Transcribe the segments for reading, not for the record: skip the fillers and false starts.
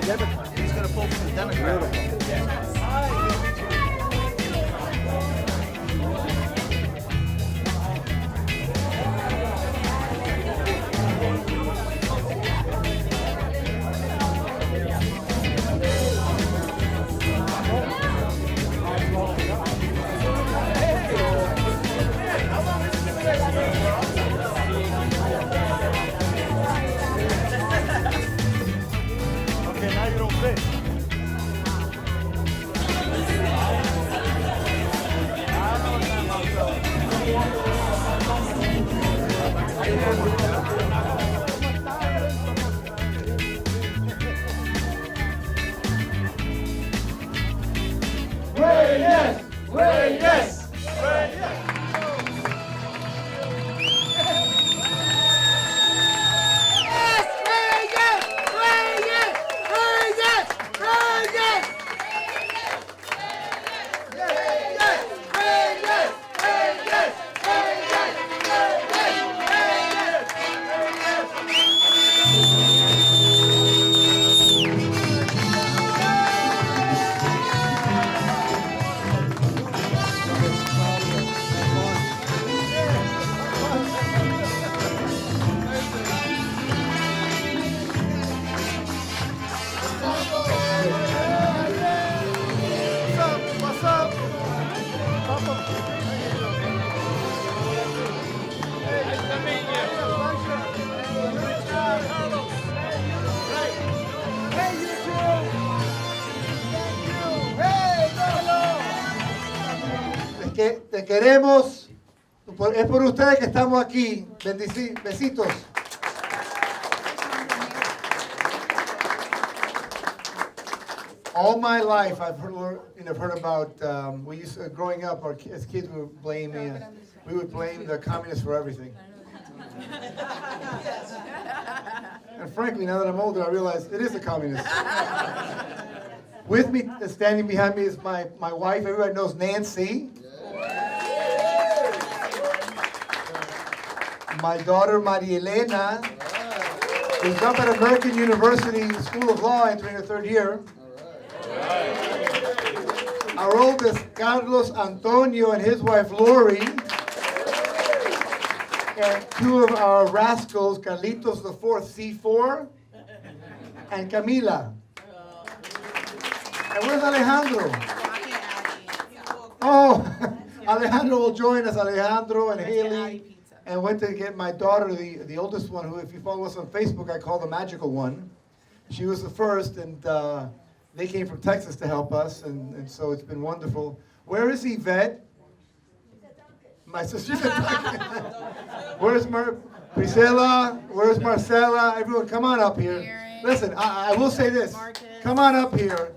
Democrat. He's going to pull from the Democrat. Okay, now you don't fit. Reyes! Reyes! What's up? Te queremos. Es por ustedes que estamos aquí. Besitos. All my life, I've heard about. We used to, growing up, as kids, we would blame the communists for everything. And frankly, now that I'm older, I realize it is the communists. With me, standing behind me, is my wife. Everybody knows Nancy. My daughter, Maria Elena, who's up at American University School of Law entering her third year. Our oldest, Carlos Antonio, and his wife, Lori. And two of our rascals, Carlitos the Fourth, C4, and Camila. And where's Alejandro? Oh, Alejandro will join us, Alejandro and Haley. And went to get my daughter, the oldest one, who, if you follow us on Facebook, I call the magical one. She was the first, and they came from Texas to help us, and so it's been wonderful. Where is Yvette? My sister. Where's Priscilla? Where's Marcella? Everyone, come on up here. Listen, I will say this. Come on up here,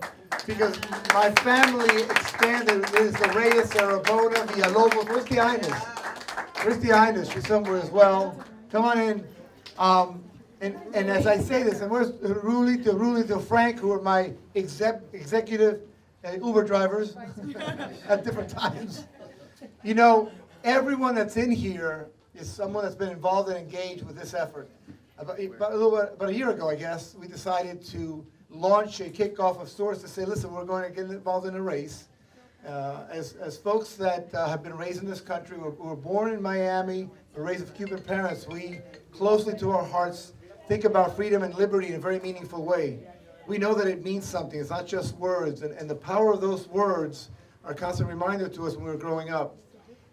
because my family expanded. It is the Reyes, Sarabona, Villalobos. Where's the Highness? Where's the Highness? She's somewhere as well. Come on in. And as I say this, and where's Ruli to Frank, who are my executive Uber drivers at different times. You know, everyone that's in here is someone that's been involved and engaged with this effort. About a year ago, I guess, we decided to launch a kickoff of sorts to say, listen, we're going to get involved in a race. As folks that have been raised in this country, who were born in Miami, were raised with Cuban parents, we closely to our hearts think about freedom and liberty in a very meaningful way. We know that it means something. It's not just words. And the power of those words are a constant reminder to us when we were growing up.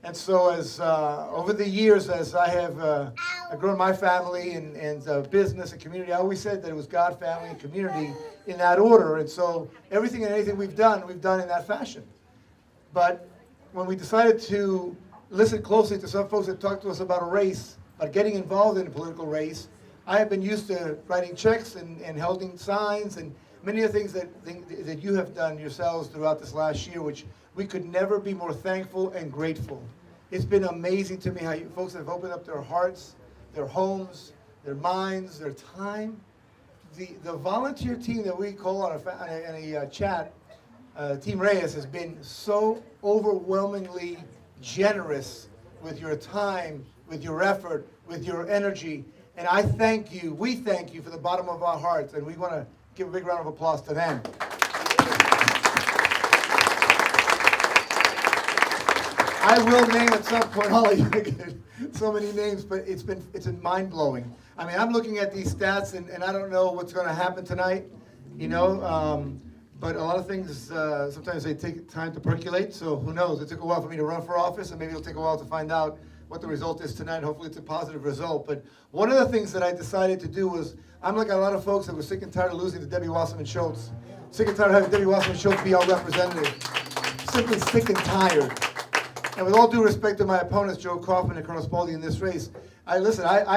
And so as over the years, as I have grown my family and business and community, I always said that it was God, family, and community in that order. And so everything and anything we've done in that fashion. But when we decided to listen closely to some folks that talked to us about a race, about getting involved in a political race, I have been used to writing checks and holding signs and many of the things that you have done yourselves throughout this last year, which we could never be more thankful and grateful. It's been amazing to me how you folks have opened up their hearts, their homes, their minds, their time. The volunteer team that we call on a chat, Team Reyes, has been so overwhelmingly generous with your time, with your effort, with your energy. And I thank you, we thank you from the bottom of our hearts, and we want to give a big round of applause to them. I will name at some point, Holly, so many names, but it's been mind-blowing. I mean, I'm looking at these stats, and I don't know what's going to happen tonight, you know, but a lot of things, sometimes they take time to percolate, so who knows? It took a while for me to run for office, and maybe it'll take a while to find out what the result is tonight. Hopefully it's a positive result. But one of the things that I decided to do was, I'm like a lot of folks that were sick and tired of losing to Debbie Wasserman Schultz. Sick and tired of having Debbie Wasserman Schultz be our representative. Simply sick and tired. And with all due respect to my opponents, Joe Kaufman and Colonel Spalding, in this race, I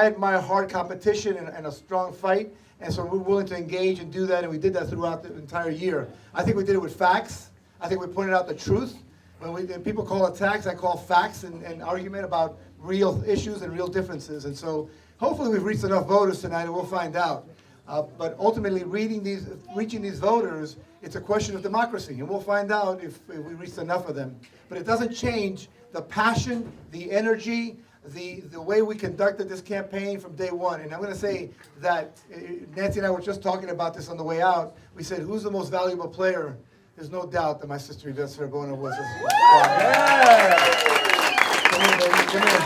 admire hard competition and a strong fight, and so we're willing to engage and do that, and we did that throughout the entire year. I think we did it with facts. I think we pointed out the truth. When people call attacks, I call facts and argument about real issues and real differences. And so hopefully we've reached enough voters tonight, and we'll find out. But ultimately, reaching these voters, it's a question of democracy, and we'll find out if we reached enough of them. But it doesn't change the passion, the energy, the way we conducted this campaign from day one. And I'm going to say that Nancy and I were just talking about this on the way out. We said, who's the most valuable player? There's no doubt that my sister Yvette Cerabona was. Yeah. Come here, baby, come here.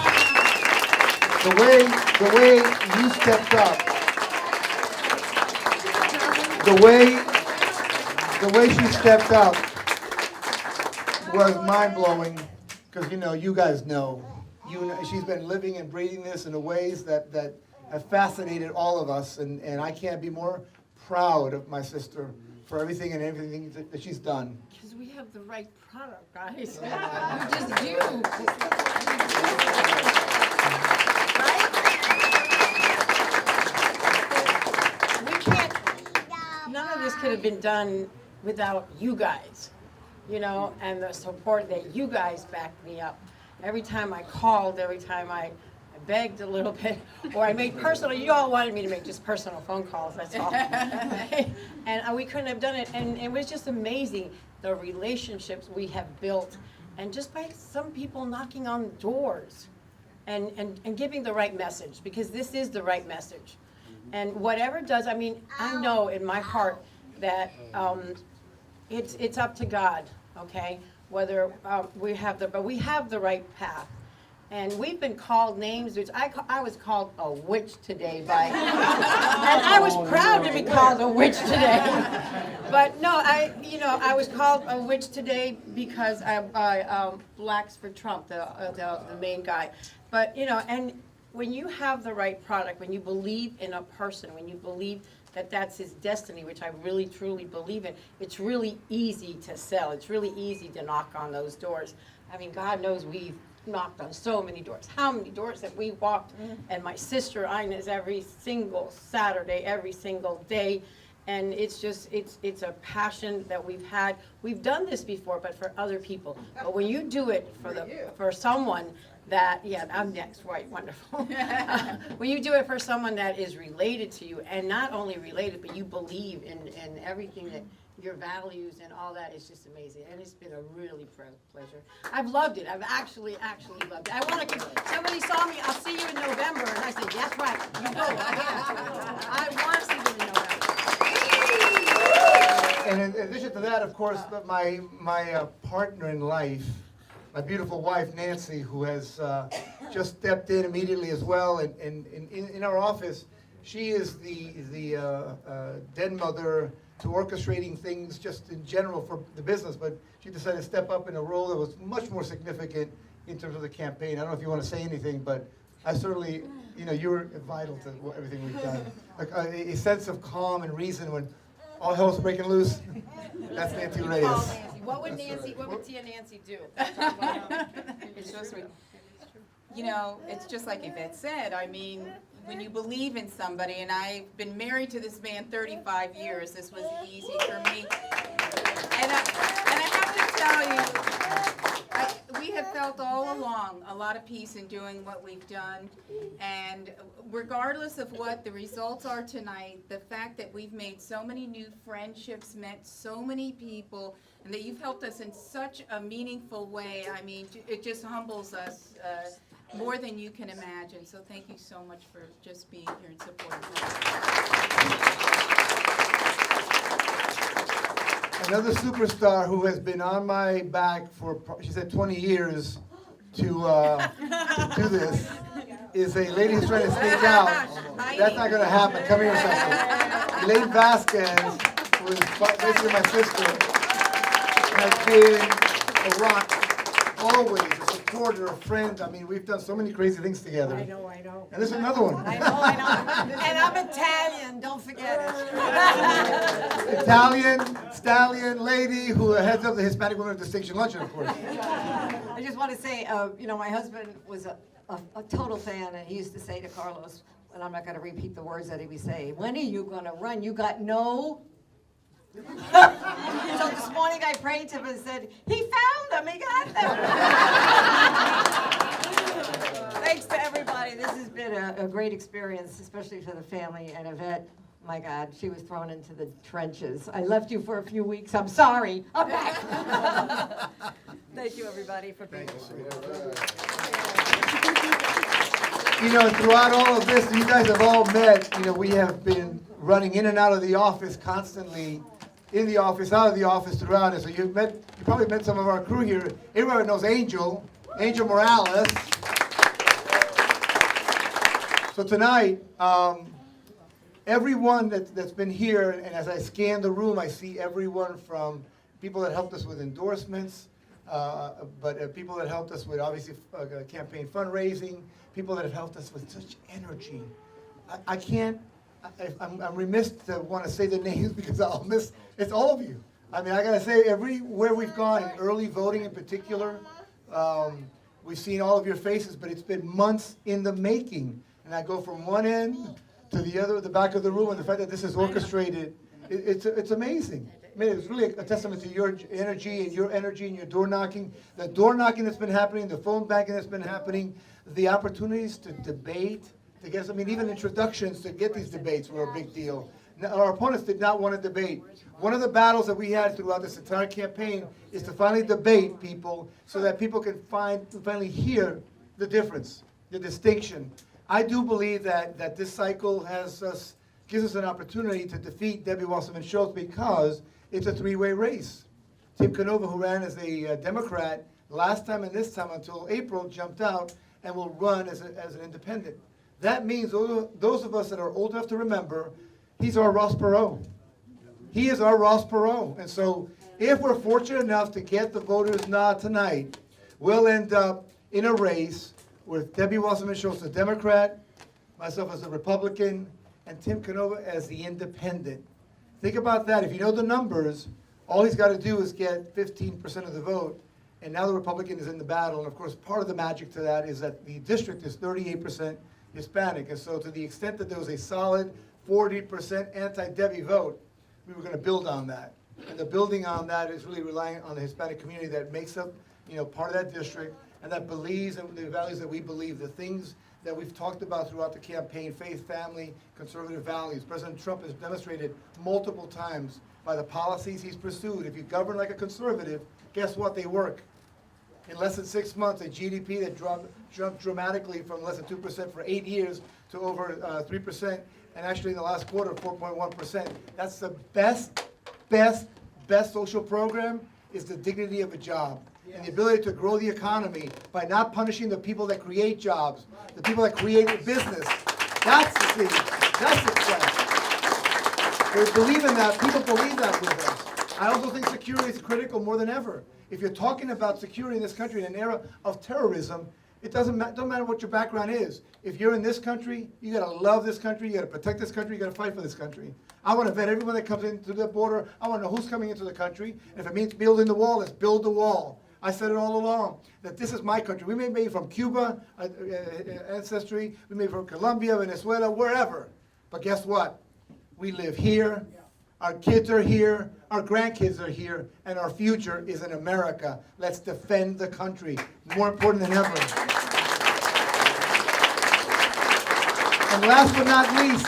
The way you stepped up, the way she stepped up was mind-blowing, because you guys know, she's been living and breathing this in the ways that have fascinated all of us, and I can't be more proud of my sister for everything that she's done. Because we have the right product, guys. We just do. Right? We can't, none of this could have been done without you guys, and the support that you guys backed me up. Every time I called, every time I begged a little bit, or I made personal, you all wanted me to make just personal phone calls, that's all. And we couldn't have done it, and it was just amazing, the relationships we have built, and just by some people knocking on doors, and giving the right message, because this is the right message. And whatever does, I know in my heart that it's up to God, okay? Whether we have the right path. And we've been called names, which I was called a witch today by, and I was proud to be called a witch today. But no, I was called a witch today because Blacks for Trump, the main guy. But and when you have the right product, when you believe in a person, when you believe that that's his destiny, which I really truly believe in, it's really easy to sell. It's really easy to knock on those doors. God knows we've knocked on so many doors. How many doors have we walked? And my sister Inez every single Saturday, every single day. And it's just, it's a passion that we've had. We've done this before, but for other people. But when you do it for someone that, I'm next, right, wonderful. When you do it for someone that is related to you, and not only related, but you believe in everything that your values and all that, is just amazing. And it's been a really pleasure. I've loved it. I've actually loved it. I want to, somebody saw me, I'll see you in November, and I said, that's right, you go. I want to see you in November. And in addition to that, of course, my partner in life, my beautiful wife, Nancy, who has just stepped in immediately as well. And in our office, she is the den mother to orchestrating things just in general for the business, but she decided to step up in a role that was much more significant in terms of the campaign. I don't know if you want to say anything, but I certainly, you're vital to everything we've done. Like a sense of calm and reason when all hell's breaking loose. That's Nancy Reyes. What would Tia Nancy do? It's so sweet. It's just like Yvette said. When you believe in somebody, and I've been married to this man 35 years, this was easy for me. And I have to tell you, we have felt all along a lot of peace in doing what we've done. And regardless of what the results are tonight, the fact that we've made so many new friendships, met so many people, and that you've helped us in such a meaningful way, it just humbles us more than you can imagine. So thank you so much for just being here and supporting us. another superstar who has been on my back for, she said 20 years to do this, is a lady who's trying to sneak out. That's not going to happen. Come here a second. Elaine Vasquez, who is basically my sister, has been a rock, always a supporter, a friend. I mean, we've done so many crazy things together. I know. And there's another one. I know. And I'm Italian, don't forget it. Italian, stallion lady who heads up the Hispanic Women of Distinction Luncheon, of course. I just want to say, my husband was a total fan, and he used to say to Carlos, and I'm not going to repeat the words that he would say, when are you going to run? You got no... So this morning I prayed to him and said, he found them, he got them. Thanks to everybody. This has been a great experience, especially for the family. And Yvette, my God, she was thrown into the trenches. I left you for a few weeks. I'm sorry. I'm back. Thank you, everybody, for being here. You know, throughout all of this, you guys have all met. You know, we have been running in and out of the office constantly, in the office, out of the office throughout it. So you probably met some of our crew here. Everybody knows Angel Morales. So tonight, everyone that's been here, and as I scan the room, I see everyone from people that helped us with endorsements, but people that helped us with, obviously, campaign fundraising, people that have helped us with such energy. I'm remiss to want to say the names because I'll miss, it's all of you. I mean, I gotta say, everywhere we've gone, in early voting in particular, we've seen all of your faces, but it's been months in the making. And I go from one end to the other, the back of the room, and the fact that this is orchestrated, it's amazing. I mean, it's really a testament to your energy and your door knocking. The door knocking that's been happening, the phone banking that's been happening, the opportunities to debate, to get, I mean, even introductions to get these debates were a big deal. Now, our opponents did not want to debate. One of the battles that we had throughout this entire campaign is to finally debate people so that people can finally hear the difference, the distinction. I do believe that this cycle gives us an opportunity to defeat Debbie Wasserman-Schultz because it's a three-way race. Tim Canova, who ran as a Democrat last time and this time until April, jumped out and will run as an independent. That means those of us that are old enough to remember, he's our Ross Perot. He is our Ross Perot. And so if we're fortunate enough to get the voters' nod tonight, we'll end up in a race with Debbie Wasserman-Schultz, a Democrat, myself as a Republican, and Tim Canova as the independent. Think about that. If you know the numbers, all he's got to do is get 15% of the vote, and now the Republican is in the battle. And of course, part of the magic to that is that the district is 38% Hispanic. And so to the extent that there was a solid 40% anti-Debbie vote, we were going to build on that. And the building on that is really relying on the Hispanic community that makes up, part of that district, and that believes in the values that we believe, the things that we've talked about throughout the campaign, faith, family, conservative values. President Trump has demonstrated multiple times by the policies he's pursued. If you govern like a conservative, guess what? They work. In less than 6 months, a GDP that jumped dramatically from less than 2% for 8 years to over 3%, and actually in the last quarter, 4.1%. That's the best social program is the dignity of a job. And the ability to grow the economy by not punishing the people that create jobs, the people that create the business. That's the thing. That's success. They believe in that. People believe that with us. I also think security is critical more than ever. If you're talking about security in this country in an era of terrorism, it don't matter what your background is. If you're in this country, you gotta love this country, you gotta protect this country, you gotta fight for this country. I wanna vet everyone that comes into the border. I wanna know who's coming into the country. And if it means building the wall, let's build the wall. I said it all along, that this is my country. We may be from Cuba, ancestry, we may be from Colombia, Venezuela, wherever. But guess what? We live here, our kids are here, our grandkids are here, and our future is in America. Let's defend the country, more important than ever. And last but not least,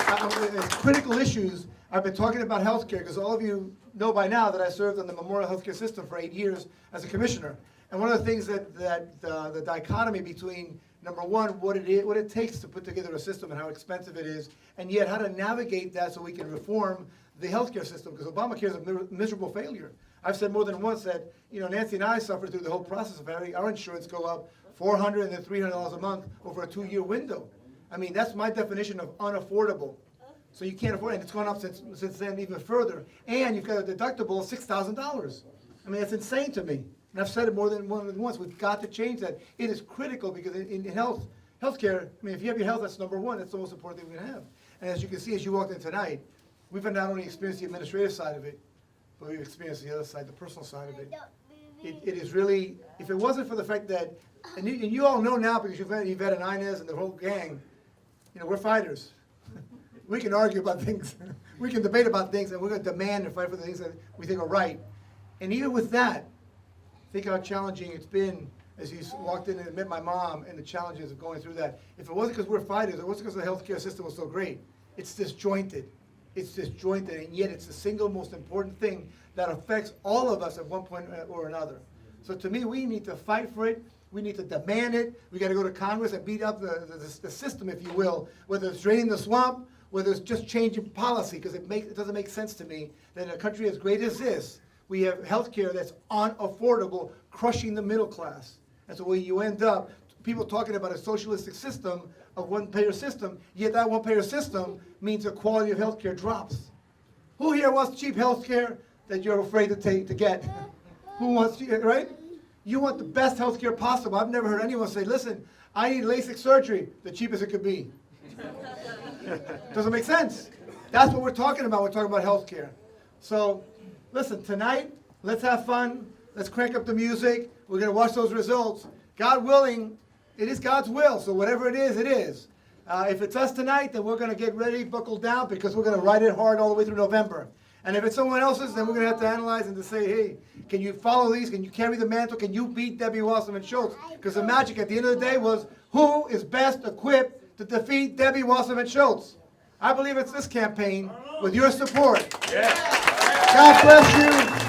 critical issues, I've been talking about healthcare because all of you know by now that I served on the Memorial Healthcare System for 8 years as a commissioner. And one of the things that the dichotomy between Number one, what it takes to put together a system and how expensive it is, and yet how to navigate that so we can reform the healthcare system, because Obamacare is a miserable failure. I've said more than once that, Nancy and I suffered through the whole process of having our insurance go up $400 and then $300 a month over a 2-year window. I mean, that's my definition of unaffordable. So you can't afford it, and it's gone up since then even further. And you've got a deductible of $6,000. I mean, that's insane to me. And I've said it more than once. We've got to change that. It is critical because in healthcare, I mean, if you have your health, that's number one. That's the most important thing we can have. And as you can see, as you walked in tonight, we've not only experienced the administrative side of it, but we've experienced the other side, the personal side of it. It is really, if it wasn't for the fact that, and you all know now because you've met Yvette and Inez and the whole gang, we're fighters. We can argue about things. We can debate about things, and we're going to demand and fight for the things that we think are right. And even with that, think how challenging it's been as you walked in and met my mom and the challenges of going through that. If it wasn't because we're fighters, it wasn't because the healthcare system was so great. It's disjointed. It's disjointed, and yet it's the single most important thing that affects all of us at one point or another. So to me, we need to fight for it. We need to demand it. We got to go to Congress and beat up the system, if you will, whether it's draining the swamp, whether it's just changing policy, because it doesn't make sense to me that in a country as great as this, we have health care that's unaffordable, crushing the middle class. And so where you end up, people talking about a socialistic system, a one-payer system, yet that one-payer system means the quality of health care drops. Who here wants cheap health care that you're afraid to get? Who wants, right? You want the best health care possible. I've never heard anyone say, listen, I need LASIK surgery, the cheapest it could be. Doesn't make sense. That's what we're talking about. We're talking about health care. So, listen, tonight, let's have fun. Let's crank up the music. We're going to watch those results. God willing, it is God's will. So whatever it is, it is. If it's us tonight, then we're going to get ready, buckle down, because we're going to ride it hard all the way through November. And if it's someone else's, then we're going to have to analyze and to say, hey, can you follow these? Can you carry the mantle? Can you beat Debbie Wasserman Schultz? Because the magic at the end of the day was, who is best equipped to defeat Debbie Wasserman Schultz? I believe it's this campaign with your support. Yeah. God bless you.